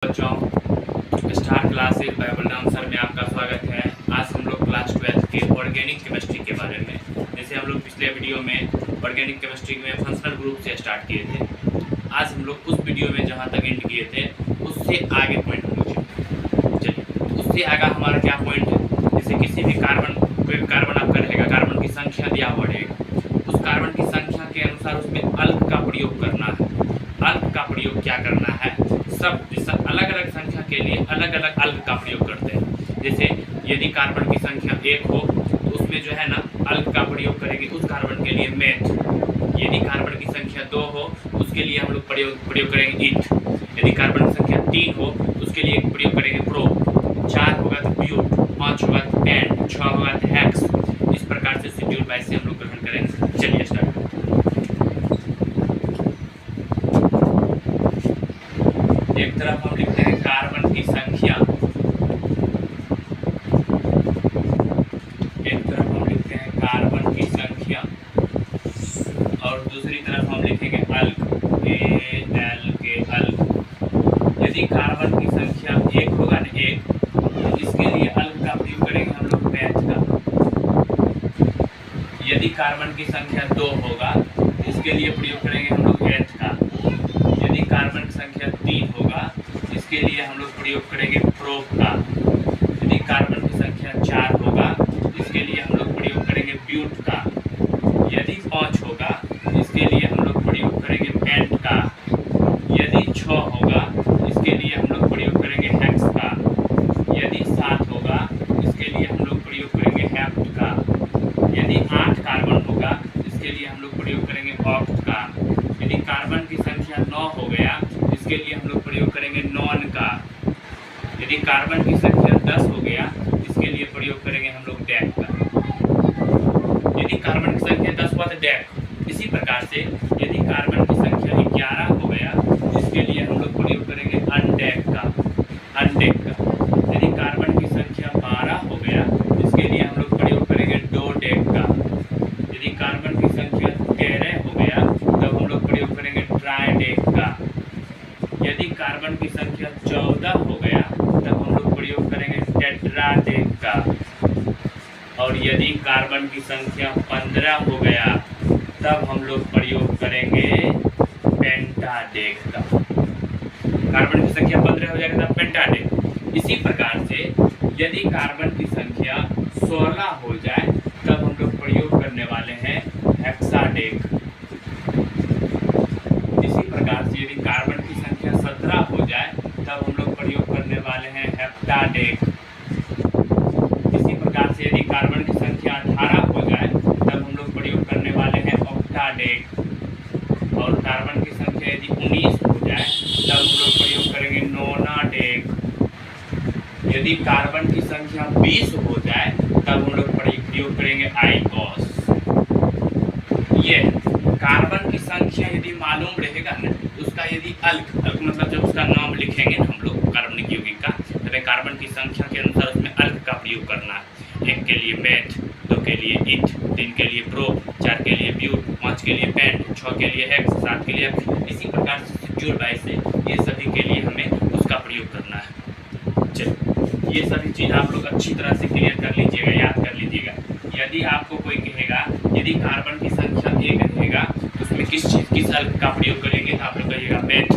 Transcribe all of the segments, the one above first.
बच्चों, star classes bye Balram sir में आपका स्वागत है। आज हम लोग क्लास 12 के ऑर्गेनिक केमिस्ट्री के बारे में, जैसे हम लोग पिछले वीडियो में ऑर्गेनिक केमिस्ट्री में फंक्शनल ग्रुप से स्टार्ट किए थे, आज हम लोग उस वीडियो में जहाँ तक एंड किए थे उससे आगे पॉइंट हम लोग चलिए उससे आगे हमारा क्या पॉइंट है। जैसे किसी भी कोई कार्बन आपका रहेगा, कार्बन की संख्या दिया हुआ रहेगा, उस कार्बन की संख्या के अनुसार उसमें अल्क का प्रयोग करना है। अल्क का प्रयोग क्या करना है, सब अलग अलग संख्या के लिए अलग अलग अल्क का प्रयोग करते हैं। जैसे यदि कार्बन की संख्या 1 हो तो उसमें जो है ना अल्क का प्रयोग करेंगे उस कार्बन के लिए मेथ। यदि कार्बन की संख्या 2 हो उसके लिए हम लोग प्रयोग करेंगे इथ। यदि कार्बन की संख्या 3 हो उसके लिए प्रयोग करेंगे प्रो। 4 होगा तो ब्यूट, 5 होगा तो पेंट, 6 होगा तो हेक्स। इस प्रकार से शेड्यूल वाइज से हम लोग ग्रहण करेंगे। चलिए स्टार्ट। एक तरफ हम लिखते हैं कार्बन की संख्या, एक तरफ हम लिखते हैं कार्बन की संख्या और दूसरी तरफ हम लिखेंगे अल्क, अल्क। यदि कार्बन की संख्या 1 होगा ना 1, तो इसके लिए अल्क का प्रयोग करेंगे हम लोग मैथ का। यदि कार्बन की संख्या 2 होगा तो इसके लिए प्रयोग करेंगे हम लोग एथ का। यदि कार्बन की संख्या 3 होगा इसके लिए हम लोग प्रयोग करेंगे प्रोप का। यदि कार्बन की संख्या 4 होगा इसके लिए हम लोग प्रयोग करेंगे ब्यूट का। यदि 5 होगा इसके लिए हम लोग प्रयोग करेंगे पेंट का। यदि 6 होगा इसके लिए हम लोग प्रयोग करेंगे हेक्स का। यदि 7 होगा इसके लिए हम लोग प्रयोग करेंगे हेप्ट का। यदि 8 कार्बन होगा इसके लिए हम लोग प्रयोग करेंगे ऑक्ट का। यदि कार्बन की संख्या 9 हो गया इसके लिए हम लोग प्रयोग करेंगे नॉन का। यदि कार्बन की संख्या 10 हो गया इसके लिए प्रयोग करेंगे हम लोग डेक का। यदि कार्बन की संख्या 10 हुआ तो डेक। इसी प्रकार से यदि कार्बन की संख्या 11 हो गया इसके लिए हम लोग प्रयोग करेंगे अनडेक का, अनडेक का। यदि कार्बन की संख्या 12 हो गया इसके लिए हम लोग प्रयोग करेंगे डोडेक का। यदि कार्बन की संख्या 13 हो गया तब हम लोग प्रयोग करेंगे ट्राइडेक का। यदि कार्बन की संख्या 14 हो गया तब हम लोग प्रयोग करेंगे टेट्राडेक का। और यदि कार्बन की संख्या 15 हो गया तब हम लोग प्रयोग करेंगे पेंटाडेक का। कार्बन की संख्या 15 हो जाएगा तब पेंटाडेक। इसी प्रकार से यदि कार्बन की संख्या 16 हो जाए तब हम लोग प्रयोग करने वाले हैं हेक्साडेक। इसी प्रकार से यदि कार्बन की संख्या 17 हो जाए तब हम लोग प्रयोग करने वाले हैं हेप्टाडेक। इसी प्रकार से यदि कार्बन की संख्या 18 हो जाए तब हम लोग प्रयोग करने वाले हैं ऑक्टाडेक। और कार्बन की संख्या यदि 19 हो जाए तब हम लोग प्रयोग करेंगे नोनाडेक। यदि कार्बन की संख्या 20 हो जाए तब हम लोग प्रयोग करेंगे आइकोस। ये कार्बन की संख्या यदि मालूम रहेगा ना उसका यदि अल्क मतलब जब उसका नाम लिखेंगे ना हम लोग कार्बनिक यौगिक का, तब कार्बन की संख्या के अनुसार उसमें अल्क का प्रयोग करना है। 1 के लिए मेथ, 2 के लिए इथ, 3 के लिए प्रो, 4 के लिए ब्यूट, 5 के लिए पेंट, 6 के लिए हेक्स, 7 के लिए हेक्स। इसी प्रकार से शेड्यूल वाइज से ये सभी के लिए हमें उसका प्रयोग करना है। चलिए ये सभी चीज़ आप लोग अच्छी तरह से क्लियर कर लीजिएगा, याद कर लीजिएगा। यदि आपको कोई कहेगा यदि कार्बन की संख्या 1 रहेगा तो उसमें किस अल्क का प्रयोग करेंगे तो आप लोग कहिएगा मेथ।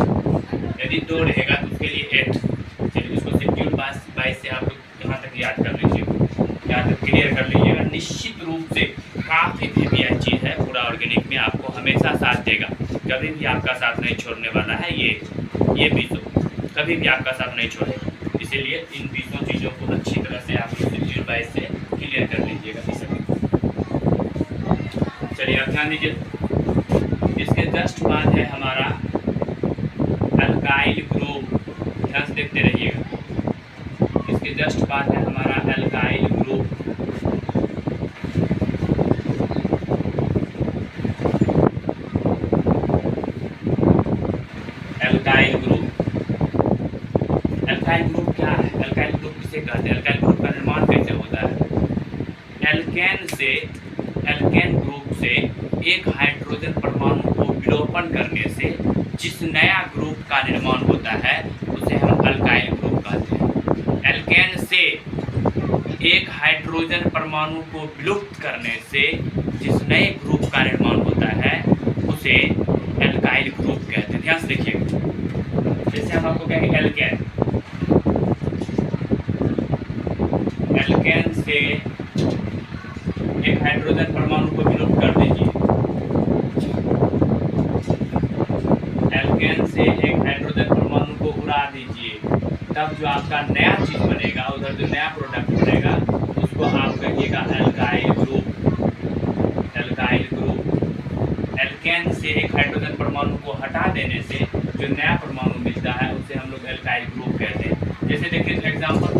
यदि 2 रहेगा तो उसके लिए एथ। चलिए उसको शेड्यूल वाइज से आप लोग यहाँ तक याद कर लीजिएगा, यहाँ तक क्लियर कर लीजिएगा। निश्चित रूप से काफ़ी हेवी चीज़ है, पूरा ऑर्गेनिक में आपको हमेशा साथ देगा, कभी भी आपका साथ नहीं छोड़ने वाला है। ये बीजों कभी भी आपका साथ नहीं छोड़ेगा। इसीलिए इन बीजों चीज़ों को अच्छी तरह से आप शेड्यूल वाइज से क्लियर कर लीजिएगा। चलिए अब ध्यान दीजिए, इसके जस्ट बाद है हमारा अल्काइल ग्रुप। ध्यान से देखते रहिएगा, इसके जस्ट बाद है हमारा alkyl group. Alkyl group, alkyl group क्या है? अल्काइल ग्रुप किसे कहते हैं? अल्काइल ग्रुप का निर्माण कैसे होता है? एल्केन ग्रुप से एक हाइड्रोजन परमाणु को विलोपन करने से जिस नया ग्रुप का निर्माण होता है उसे हम परमाणु को विलुप्त करने से जिस नए ग्रुप का निर्माण होता है उसे एल्काइल ग्रुप कहते हैं। ध्यान से देखिएगा, जैसे हम आपको कहेंगे एल्केन, एल्केन से एक हाइड्रोजन परमाणु को विलुप्त कर दीजिए, एल्केन से एक हाइड्रोजन परमाणु को उड़ा दीजिए, तब जो आपका नया चीज बनेगा, उधर जो नया प्रोडक्ट बनेगा उसको आप कहिएगा alkyl group, alkyl group. Alkane से एक हाइड्रोजन परमाणु को हटा देने से जो नया परमाणु मिलता है उसे हम लोग एल्काइल ग्रुप कहते हैं। जैसे देखिए एग्जाम्पल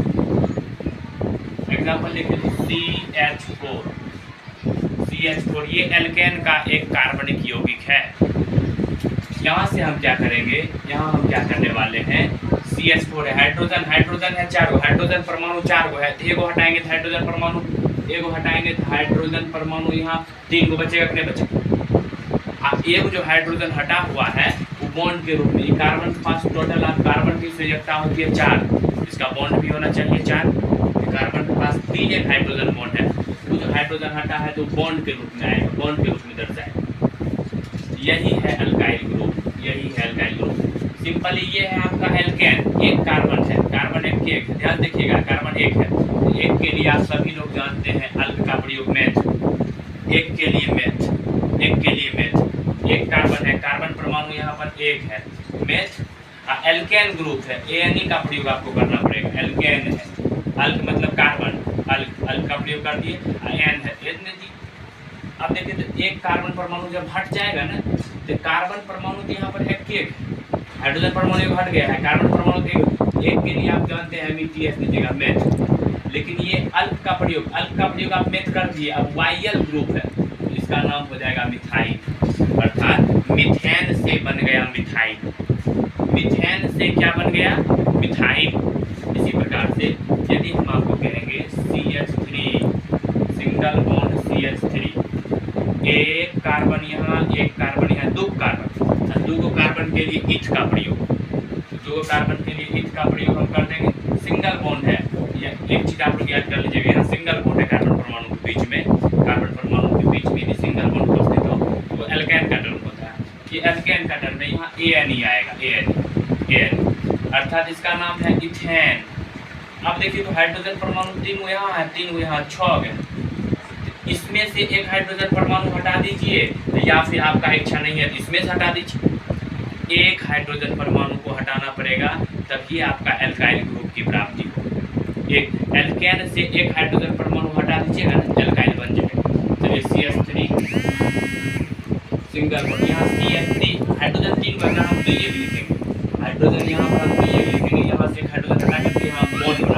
देखिए CH4, CH4 ये एल्केन का एक कार्बनिक यौगिक है। यहाँ से हम क्या करेंगे, यहाँ हम क्या करने वाले हैं, CH4 है, हाइड्रोजन है 4 गो, हाइड्रोजन परमाणु 4 गो है, तो एगो हटाएंगे तो हाइड्रोजन परमाणु, एगो हटाएंगे तो हाइड्रोजन परमाणु यहाँ 3 गो बचेगा, कितने बचेगा। एक जो हाइड्रोजन हटा हुआ है वो बॉन्ड के रूप में, कार्बन के पास टोटल आप कार्बन की संयोजकता होती है 4, इसका बॉन्ड भी होना चाहिए 4, कार्बन के पास 3 एक हाइड्रोजन बॉन्ड है, वो जो हाइड्रोजन हटा है तो बॉन्ड के रूप में आएगा, बॉन्ड के रूप में दर्शाएगा। यही है अल्काइल ग्रुप, यही है अल्काइल ग्रुप। सिंपली ये है आपका एल्केन, एक कार्बन है, कार्बन एक के एक, ध्यान देखिएगा कार्बन एक है, एक के लिए आप सभी लोग जानते हैं अल्क का प्रयोग मेथ, एक के लिए मेथ, एक के लिए मेथ, एक कार्बन है, कार्बन परमाणु यहाँ पर एक है, मेथ। एल्केन ग्रुप है, एन का प्रयोग आपको करना पड़ेगा, एल्केन है, अल्क मतलब कार्बन, अल्क का प्रयोग कर दिए, एन है, एन ने दी। अब देखिए तो एक कार्बन परमाणु जब हट जाएगा ना तो कार्बन परमाणु तो यहाँ पर एक है, हाइड्रोजन परमाणु एक हट गया है, कार्बन परमाणु एक के लिए आप जानते हैं METH दीजिएगा मेथ, लेकिन ये अल्क का प्रयोग आप मेथ कर दिए, अब वाइयल ग्रुप है तो इसका नाम हो जाएगा मिथाइल, अर्थात मिथेन से बन गया मिथाइल, मिथेन से क्या बन गया, मिथाइल। इसी प्रकार से यदि हम आपको कहेंगे CH3 सिंगल बॉन्ड CH3, एक कार्बन यहाँ एक कार्बन यहाँ, दो कार्बन, दो कार्बन के लिए इथ का प्रयोग, दो कार्बन के लिए इथ का प्रयोग हम कर देंगे, सिंगल बॉन्ड है, या एक चीज आप लोग याद कर लीजिएगा, यहाँ सिंगल बॉन्ड है कार्बन परमाणु के बीच में, कार्बन परमाणु के बीच में यदि सिंगल बॉन्ड उपस्थित हो तो एल्केन का टर्म होता है, ये एल्केन का टर्म है, यहाँ AN आएगा, AN अर्थात इसका नाम है इथेन। अब देखिए तो हाइड्रोजन परमाणु 3 यहाँ है, 3 यहाँ 6 गए, इसमें से एक हाइड्रोजन परमाणु हटा दीजिए, या फिर आपका इच्छा नहीं है तो इसमें से हटा दीजिए, एक हाइड्रोजन परमाणु को हटाना पड़ेगा तभी आपका एल्काइल ग्रुप की प्राप्ति हो। एक एल्केन से एक हाइड्रोजन परमाणु हटा दीजिएगा ना, एल्काइल बन जाएगा। चलिए CH3 सिंगल बॉन्ड, यहाँ CH3 हाइड्रोजन 3 का हम तो ये भी लिखेंगे, हाइड्रोजन यहाँ पर हम तो ये भी लिखेंगे, यहाँ से एक हाइड्रोजन हटा करके यहाँ बॉन्ड